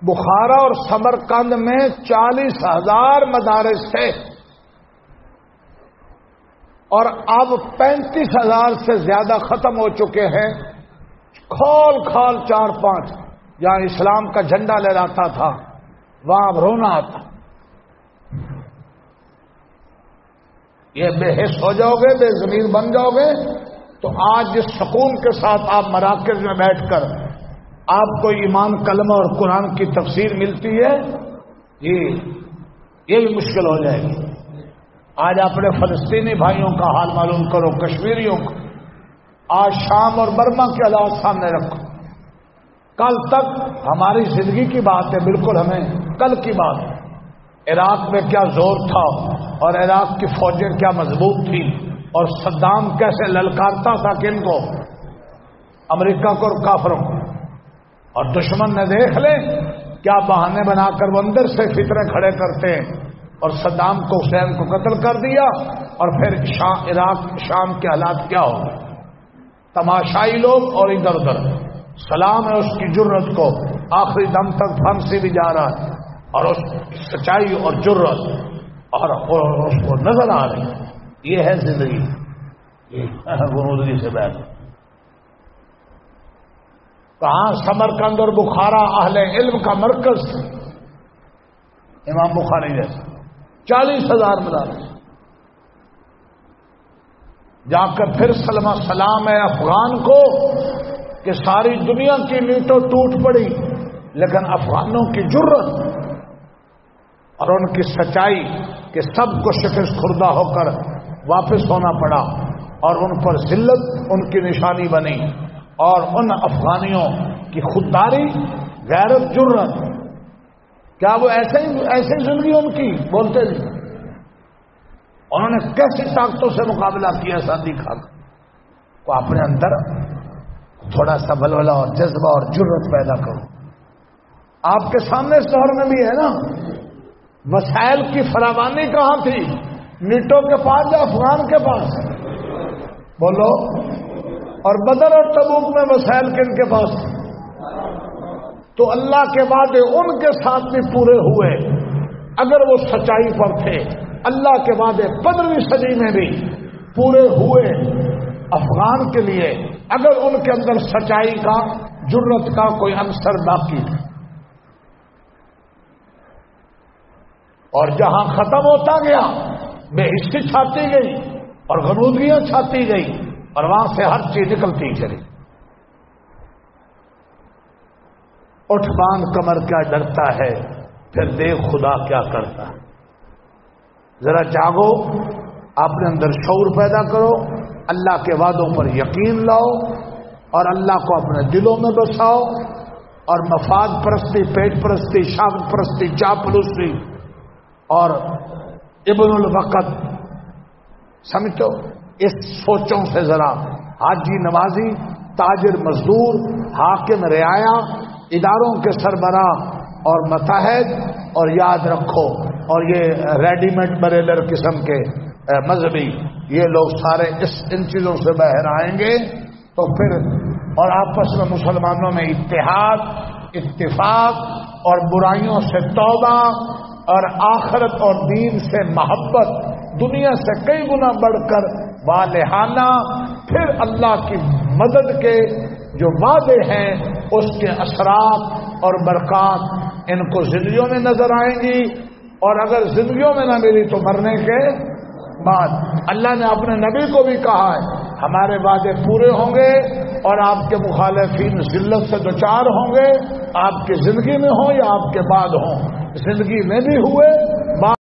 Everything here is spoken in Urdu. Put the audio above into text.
بخارا اور سمرقند میں 40,000 مدارس تھے اور اب 35,000 سے زیادہ ختم ہو چکے ہیں. کھول 4-5 جہاں اسلام کا جھنڈا لہراتا تھا وہاں اب رونا آتا. یہ بے حس ہو جاؤ گے، بے ضمیر بن جاؤ گے تو آج جس سکون کے ساتھ آپ مراکز میں بیٹھ کر آپ کو ایمان کلمہ اور قرآن کی تفسیر ملتی ہے یہ بھی مشکل ہو جائے گی. آج اپنے فلسطینی بھائیوں کا حال معلوم کرو، کشمیریوں کا. آج شام اور برما کے حالات سامنے رکھو. کل تک ہماری زندگی کی بات ہے، بالکل ہمیں کل کی بات ہے. عراق میں کیا زور تھا اور عراق کی فوجیں کیا مضبوط تھی اور صدام کیسے للکارتا تھا کن کو؟ امریکہ کو اور کافروں کو. اور دشمن نے دیکھ لیں کیا بہانے بنا کر وہ اندر سے فتنے کھڑے کرتے ہیں اور صدام کو حسین کو قتل کر دیا. اور پھر عراق شام کے حالات کیا ہو گئے؟ تماشائی لوگ اور ادھر ادھر. سلام ہے اس کی جرت کو، آخری دم تک پھانسی بھی جا رہا ہے اور اس کی سچائی اور جرت اور اس کو نظر آ رہی ہے. یہ ہے زندگی غنودگی سے بیٹھ. کہاں سمرقند اور بخارا اہل علم کا مرکز، امام بخاری جیسے 40,000 مدارس. جا کر پھر سلام ہے افغان کو کہ ساری دنیا کی نیٹوں ٹوٹ پڑی لیکن افغانوں کی جرت اور ان کی سچائی کہ سب کو شکست خوردہ ہو کر واپس ہونا پڑا اور ان پر ذلت ان کی نشانی بنی. اور ان افغانیوں کی خودداری، غیرت، جرت، کیا وہ ایسے زندگی ان کی بولتے نہیں؟ انہوں نے کیسی طاقتوں سے مقابلہ کیا ساتھی کھا کر. کو اپنے اندر تھوڑا سا بلبلا اور جذبہ اور جرت پیدا کرو. آپ کے سامنے اس دور میں بھی ہے نا، وسائل کی فراوانی کہاں تھی؟ نیٹو کے پاس یا افغان کے پاس؟ بولو. اور بدر اور تبوک میں وسائل کن کے پاس تھے؟ تو اللہ کے وعدے ان کے ساتھ بھی پورے ہوئے اگر وہ سچائی پر تھے. اللہ کے وعدے 15ویں صدی میں بھی پورے ہوئے افغان کے لیے اگر ان کے اندر سچائی کا، جرت کا کوئی عنصر باقی ہے. اور جہاں ختم ہوتا گیا بے حسی چھاتی گئی اور غنودگیاں چھاتی گئی اور وہاں سے ہر چیز نکلتی چلی. اٹھ باندھ کمر کیا ڈرتا ہے، پھر دیکھ خدا کیا کرتا ہے. ذرا جاگو، اپنے اندر شعور پیدا کرو، اللہ کے وعدوں پر یقین لاؤ اور اللہ کو اپنے دلوں میں بساؤ. اور مفاد پرستی، پیٹ پرستی، شاگرد پرستی، چاپلوسی اور ابن الوقت سمجھو، اس سوچوں سے ذرا حاجی نمازی، تاجر مزدور، حاکم رعایا، اداروں کے سربراہ اور متحد، اور یاد رکھو اور یہ ریڈی میڈ بریلر قسم کے مذہبی یہ لوگ سارے ان چیزوں سے باہر آئیں گے تو پھر اور آپس میں مسلمانوں میں اتحاد، اتفاق اور برائیوں سے توبہ اور آخرت اور دین سے محبت دنیا سے کئی گنا بڑھ کر والہانہ، پھر اللہ کی مدد کے جو وعدے ہیں اس کے اثرات اور برکات ان کو زندگیوں میں نظر آئیں گی. اور اگر زندگیوں میں نہ ملی تو مرنے کے بعد. اللہ نے اپنے نبی کو بھی کہا ہے ہمارے وعدے پورے ہوں گے اور آپ کے مخالفین ذلت سے دوچار ہوں گے، آپ کی زندگی میں ہوں یا آپ کے بعد ہوں. زندگی میں بھی ہوئے،